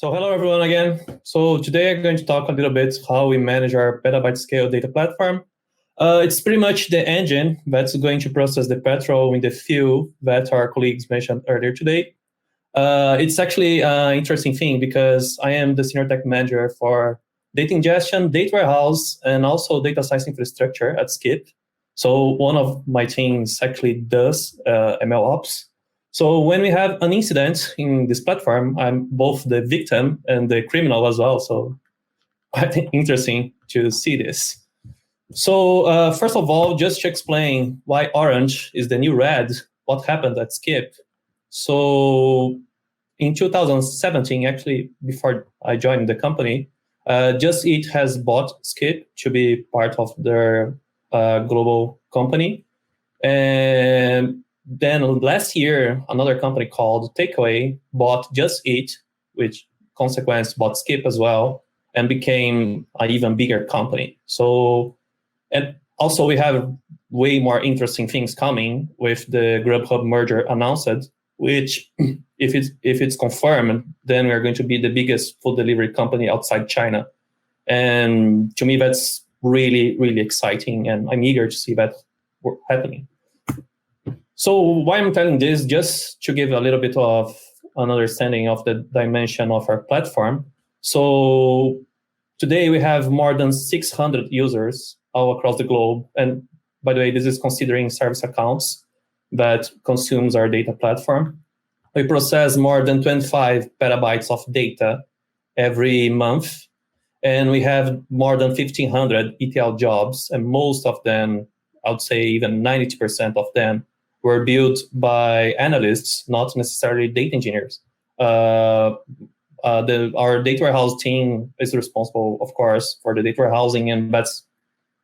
So hello everyone again. So today I'm going to talk a little bit how we manage our petabyte scale data platform. It's pretty much the engine that's going to process the petrol in the fuel that our colleagues mentioned earlier today. It's actually an interesting thing because I am the senior tech manager for data ingestion, data warehouse, and also data science infrastructure at Skip. So one of my teams actually does ML ops. So when we have an incident in this platform, I'm both the victim and the criminal as well. So quite interesting to see this. So first of all, just to explain why orange is the new red, what happened at Skip. So in 2017, actually, before I joined the company, Just Eat has bought Skip to be part of their global company. And then last year, another company called Takeaway bought Just Eat, which consequence bought Skip as well, and became an even bigger company. So, and also we have way more interesting things coming with the Grubhub merger announced, which if it's confirmed, then we are going to be the biggest food delivery company outside China. And to me, that's really, really exciting. And I'm eager to see that happening. So why I'm telling this, just to give a little bit of an understanding of the dimension of our platform. So today we have more than 600 users all across the globe. And by the way, this is considering service accounts that consumes our data platform. We process more than 25 petabytes of data every month. And we have more than 1,500 ETL jobs. And most of them, I would say even 90% of them, were built by analysts, not necessarily data engineers. Our data warehouse team is responsible, of course, for the data warehousing, and that's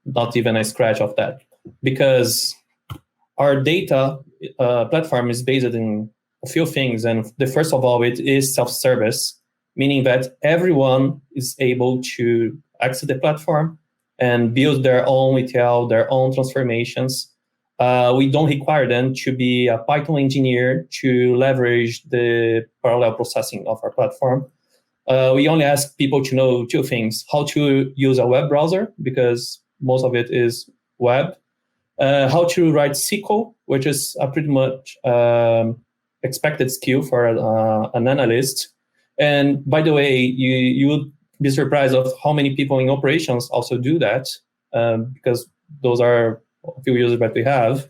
not even a scratch of that. Because our data platform is based in a few things, and the first of all, it is self-service, meaning that everyone is able to access the platform and build their own ETL, their own transformations. We don't require them to be a Python engineer to leverage the parallel processing of our platform. We only ask people to know two things: how to use a web browser, because most of it is web, how to write SQL, which is a pretty much expected skill for an analyst. And by the way, you would be surprised of how many people in operations also do that, because those are a few users that we have.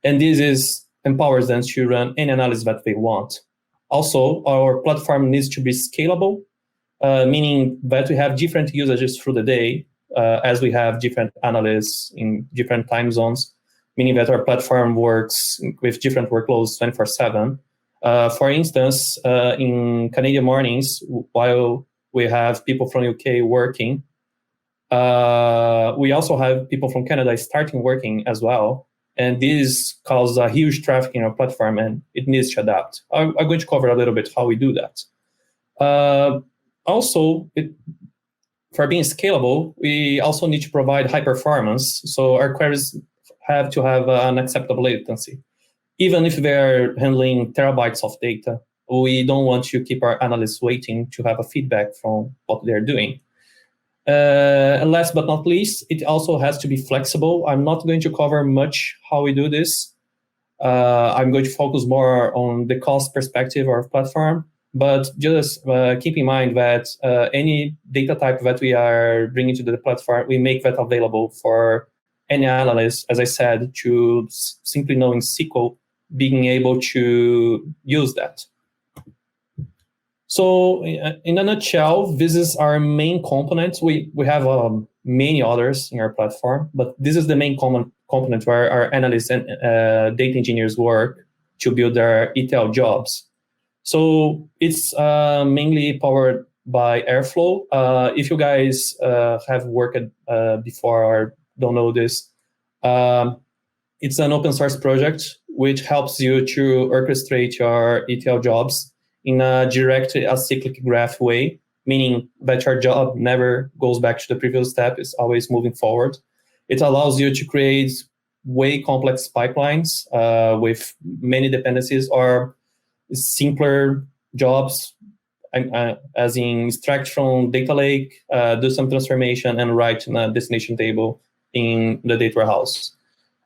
And this empowers them to run any analysis that they want. Also, our platform needs to be scalable, meaning that we have different usages through the day, as we have different analysts in different time zones, meaning that our platform works with different workloads 24/7. For instance, in Canadian mornings, while we have people from UK working, we also have people from Canada starting working as well. And this causes a huge traffic in our platform, and it needs to adapt. I'm going to cover a little bit how we do that. Also, for being scalable, we also need to provide high performance. So our queries have to have an acceptable latency. Even if they're handling terabytes of data, we don't want to keep our analysts waiting to have a feedback from what they're doing. And last but not least, it also has to be flexible. I'm not going to cover much how we do this. I'm going to focus more on the cost perspective of our platform, but just keep in mind that any data type that we are bringing to the platform, we make that available for any analyst, as I said, to simply knowing SQL, being able to use that. So in a nutshell, this is our main component. We have many others in our platform, but this is the main component where our analysts and data engineers work to build their ETL jobs. So it's mainly powered by Airflow. If you guys have worked before or don't know this, it's an open source project which helps you to orchestrate your ETL jobs in a direct acyclic graph way, meaning that your job never goes back to the previous step, it's always moving forward. It allows you to create way complex pipelines with many dependencies or simpler jobs as in extract from data lake, do some transformation, and write in a destination table in the data warehouse.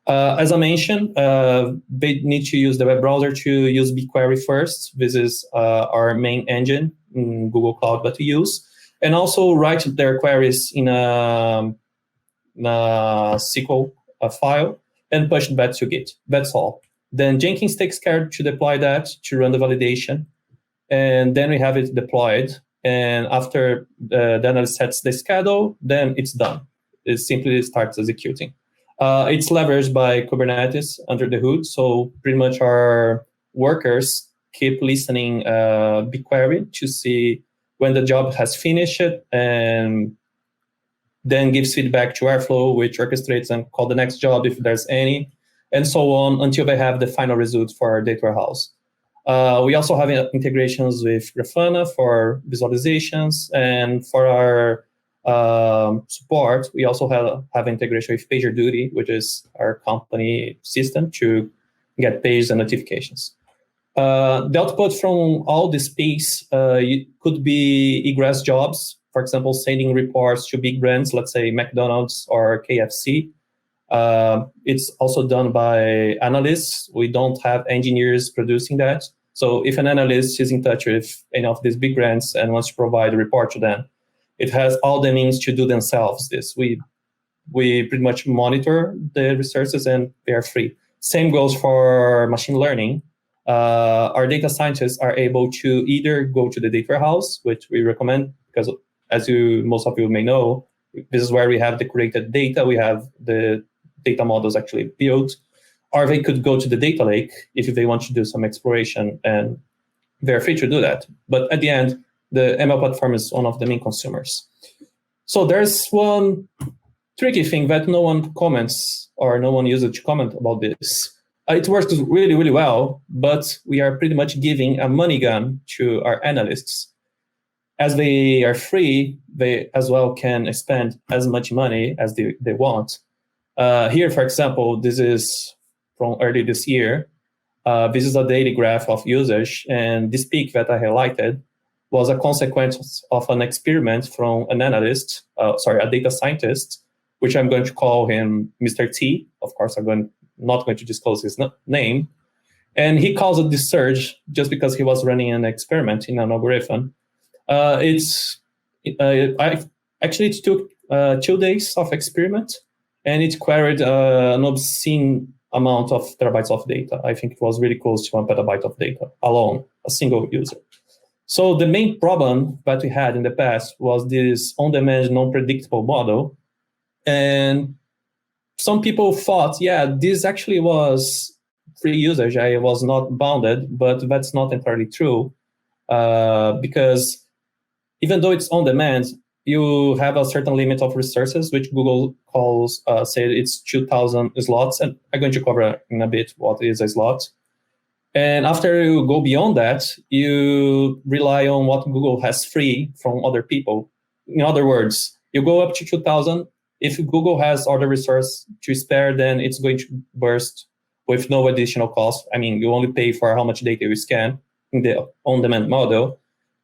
As I mentioned, they need to use the web browser to use BigQuery first. This is our main engine in Google Cloud that we use. And also write their queries in a SQL file and push that to Git. That's all. Then Jenkins takes care to deploy that, to run the validation. And then we have it deployed. And after the analyst sets the schedule, then it's done. It simply starts executing. It's leveraged by Kubernetes under the hood. So pretty much our workers keep listening BigQuery to see when the job has finished and then gives feedback to Airflow, which orchestrates and call the next job if there's any, and so on until they have the final result for our data warehouse. We also have integrations with Grafana for visualizations, and for our support, we also have integration with PagerDuty, which is our company system to get pages and notifications. The output from all this piece could be egress jobs, for example, sending reports to big brands, let's say McDonald's or KFC. It's also done by analysts. We don't have engineers producing that. So if an analyst is in touch with any of these big brands and wants to provide a report to them, it has all the means to do themselves this. We pretty much monitor the resources and they are free. Same goes for machine learning. Our data scientists are able to either go to the data warehouse, which we recommend because as most of you may know, this is where we have the created data. We have the data models actually built, or they could go to the data lake if they want to do some exploration, and they're free to do that. But at the end, the ML platform is one of the main consumers. So there's one tricky thing that no one comments or no one uses to comment about this. It works really, really well, but we are pretty much giving a money gun to our analysts. As they are free, they as well can spend as much money as they want. Here, for example, this is from early this year. This is a daily graph of usage, and this peak that I highlighted was a consequence of an experiment from an analyst, a data scientist, which I'm going to call him Mr. T. Of course, I'm not going to disclose his name. And he caused this surge just because he was running an experiment in an algorithm. It took 2 days of experiment, and it queried an obscene amount of terabytes of data. I think it was really close to 1 petabyte of data alone, a single user. So the main problem that we had in the past was this on-demand, non-predictable model. And some people thought, yeah, this actually was free usage. I was not bounded, but that's not entirely true because even though it's on demand, you have a certain limit of resources, which Google calls, say it's 2,000 slots. And I'm going to cover in a bit what is a slot. And after you go beyond that, you rely on what Google has free from other people. In other words, you go up to 2,000. If Google has other resource to spare, then it's going to burst with no additional cost. I mean, you only pay for how much data you scan in the on-demand model.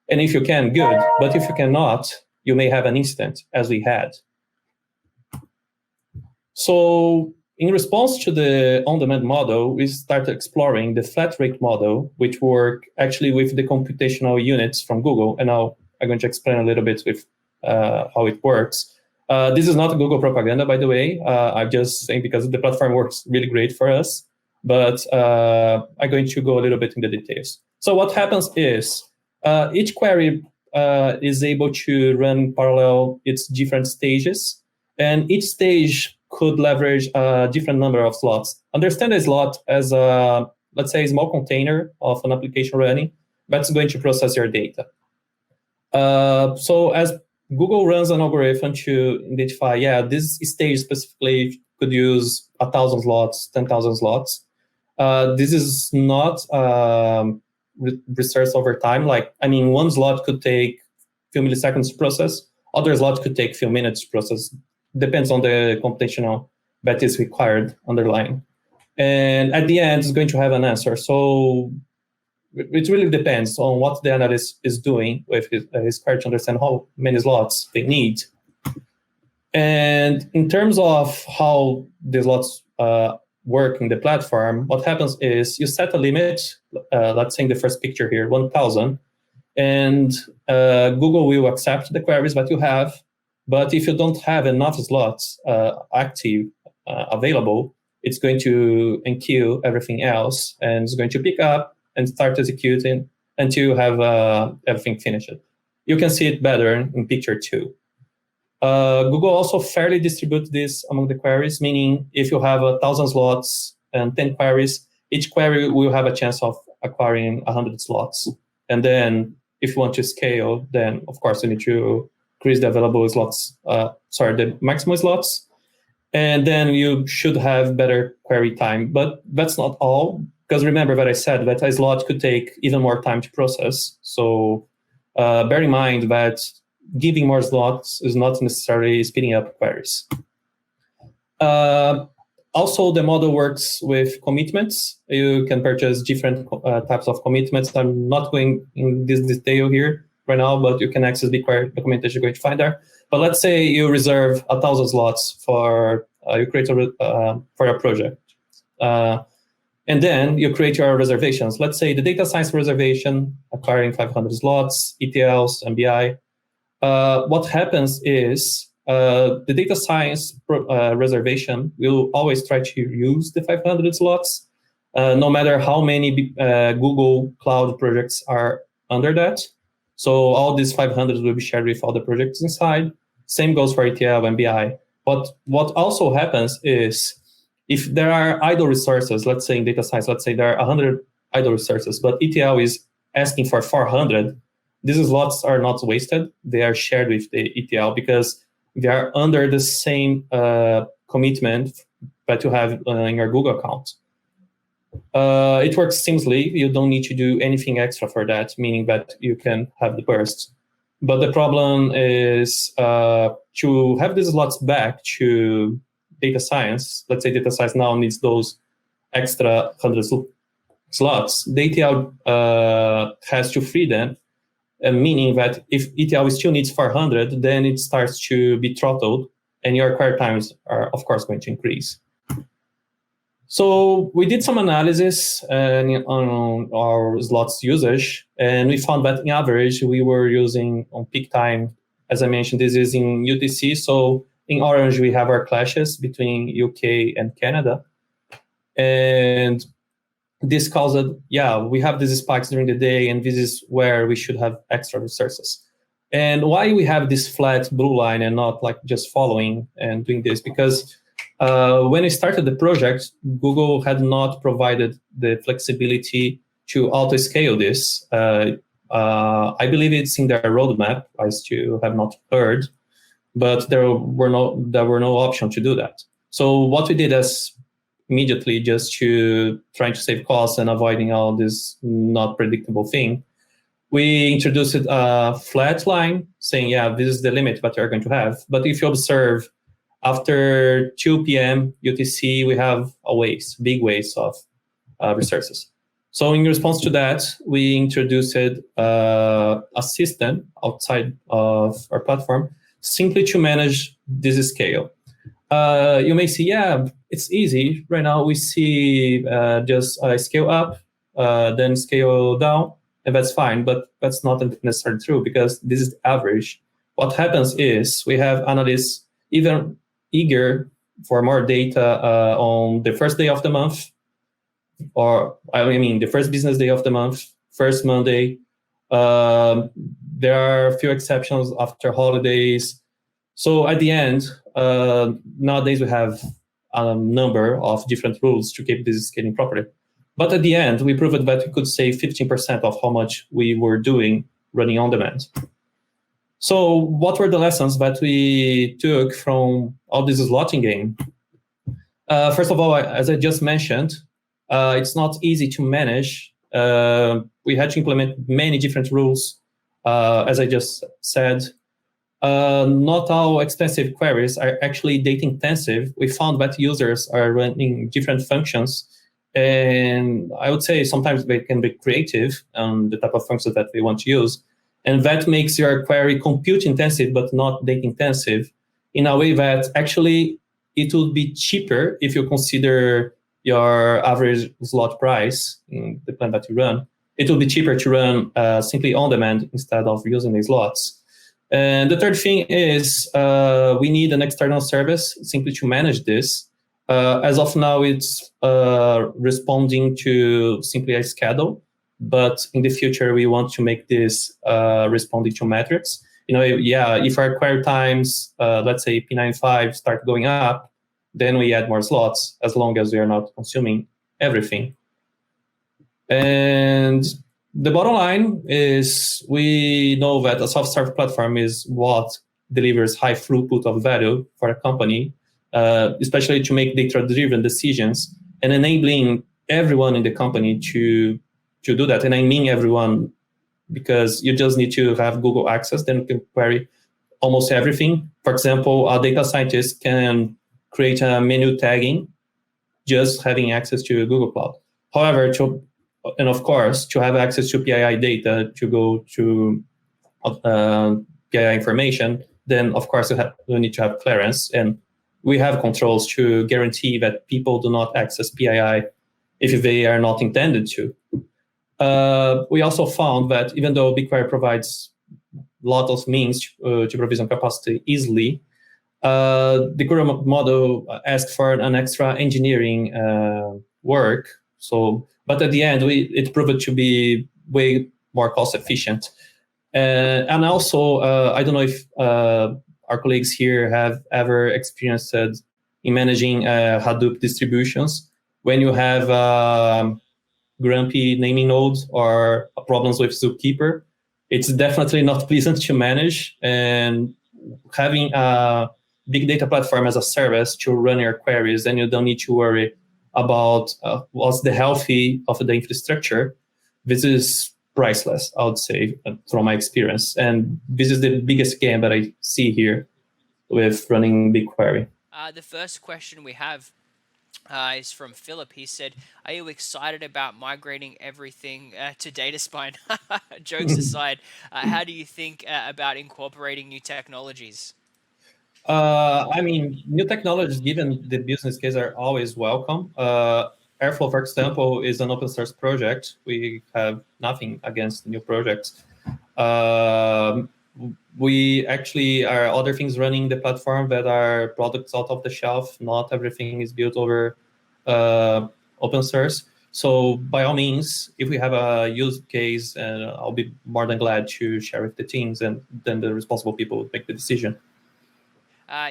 And if you can, good. But if you cannot, you may have an instant, as we had. So in response to the on-demand model, we started exploring the flat rate model, which work actually with the computational units from Google. And now I'm going to explain a little bit with how it works. This is not Google propaganda, by the way. I'm just saying because the platform works really great for us. But I'm going to go a little bit in the details. So what happens is each query is able to run parallel its different stages. And each stage could leverage a different number of slots. Understand a slot as a, let's say, a small container of an application running that's going to process your data. So as Google runs an algorithm to identify, yeah, this stage specifically could use 1,000 slots, 10,000 slots. This is not research over time. Like, I mean, one slot could take a few milliseconds to process. Other slots could take a few minutes to process. Depends on the computational that is required underlying. And at the end, it's going to have an answer. So it really depends on what the analyst is doing with his query to understand how many slots they need. And in terms of how the slots work in the platform, what happens is you set a limit, let's say in the first picture here, 1,000, and Google will accept the queries that you have. But if you don't have enough slots active, available, it's going to enqueue everything else, and it's going to pick up and start executing until you have everything finished. You can see it better in picture 2. Google also fairly distributes this among the queries, meaning if you have 1,000 slots and 10 queries, each query will have a chance of acquiring 100 slots. And then if you want to scale, then of course you need to increase the available slots, the maximum slots. And then you should have better query time. But that's not all, because remember that I said that a slot could take even more time to process. So bear in mind that giving more slots is not necessarily speeding up queries. Also, the model works with commitments. You can purchase different types of commitments. I'm not going in this detail here right now, but you can access the BigQuery documentation you're going to find there. But let's say you reserve 1,000 slots for you create for your project. And then you create your reservations. Let's say the data science reservation, acquiring 500 slots, ETLs, MBI. What happens is the data science reservation will always try to use the 500 slots, no matter how many Google Cloud projects are under that. So all these 500 will be shared with all the projects inside. Same goes for ETL and BI. But what also happens is if there are idle resources, let's say in data science, let's say there are 100 idle resources, but ETL is asking for 400, these slots are not wasted. They are shared with the ETL because they are under the same commitment that you have in your Google account. It works seamlessly. You don't need to do anything extra for that, meaning that you can have the burst. But the problem is to have these slots back to data science. Let's say data science now needs those extra 100 slots. The ETL has to free them, meaning that if ETL still needs 400, then it starts to be throttled, and your query times are, of course, going to increase. So we did some analysis on our slots usage, and we found that in average, we were using on peak time, as I mentioned, this is in UTC. So in orange, we have our clashes between UK and Canada. And this caused, we have these spikes during the day, and this is where we should have extra resources. And why we have this flat blue line and not like just following and doing this? Because when we started the project, Google had not provided the flexibility to auto-scale this. I believe it's in their roadmap. I still have not heard, but there were no option to do that. So what we did is immediately, just to trying to save costs and avoiding all this not predictable thing, we introduced a flat line saying, this is the limit that you're going to have. But if you observe, after 2 p.m. UTC, we have big waste of resources. So in response to that, we introduced a system outside of our platform simply to manage this scale. You may see, it's easy. Right now we see just scale up, then scale down, and that's fine. But that's not necessarily true because this is the average. What happens is we have analysts even eager for more data on the first day of the month, or the first business day of the month, first Monday. There are a few exceptions after holidays. So at the end, nowadays we have a number of different rules to keep this scaling properly. But at the end, we proved that we could save 15% of how much we were doing running on demand. So what were the lessons that we took from all this slotting game? First of all, as I just mentioned, it's not easy to manage. We had to implement many different rules. As I just said, not all extensive queries are actually data intensive. We found that users are running different functions And I would say sometimes they can be creative on the type of functions that they want to use. And that makes your query compute intensive, but not data intensive, in a way that actually it would be cheaper if you consider your average slot price in the plan that you run. It will be cheaper to run simply on demand instead of using the slots. And the third thing is we need an external service simply to manage this. As of now, it's responding to simply a schedule, but in the future, we want to make this responding to metrics. If our query times, let's say P95 start going up, then we add more slots as long as we are not consuming everything. And the bottom line is we know that a self-serve platform is what delivers high throughput of value for a company, especially to make data-driven decisions and enabling everyone in the company to do that. And I mean everyone, because you just need to have Google access, then you can query almost everything. For example, a data scientist can create a menu tagging just having access to Google Cloud. However, and of course, to have access to PII data to go to PII information, then of course you need to have clearance, and we have controls to guarantee that people do not access PII if they are not intended to. We also found that even though BigQuery provides a lot of means to provision capacity easily, the current model asked for an extra engineering work. But at the end, it proved to be way more cost efficient. And also, I don't know if our colleagues here have ever experienced in managing Hadoop distributions. When you have grumpy naming nodes or problems with Zookeeper, it's definitely not pleasant to manage. And having a big data platform as a service to run your queries, then you don't need to worry about what's the healthy of the infrastructure. This is priceless, I would say, from my experience. And this is the biggest gain that I see here with running BigQuery. The first question we have is from Philip. He said, are you excited about migrating everything to DataSpine? Jokes aside, how do you think about incorporating new technologies? I mean, new technologies, given the business case, are always welcome. Airflow, for example, is an open source project. We have nothing against new projects. We actually are other things running the platform that are products out of the shelf. Not everything is built over open source. So by all means, if we have a use case, I'll be more than glad to share with the teams, and then the responsible people would make the decision.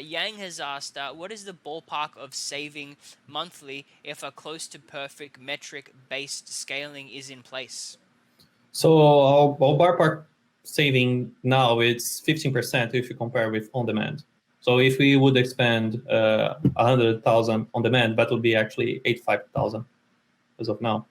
Yang has asked, what is the ballpark of saving monthly if a close to perfect metric-based scaling is in place? So our ballpark saving now, it's 15% if you compare with on-demand. So if we would expand 100,000 on demand, that would be actually 85,000 as of now.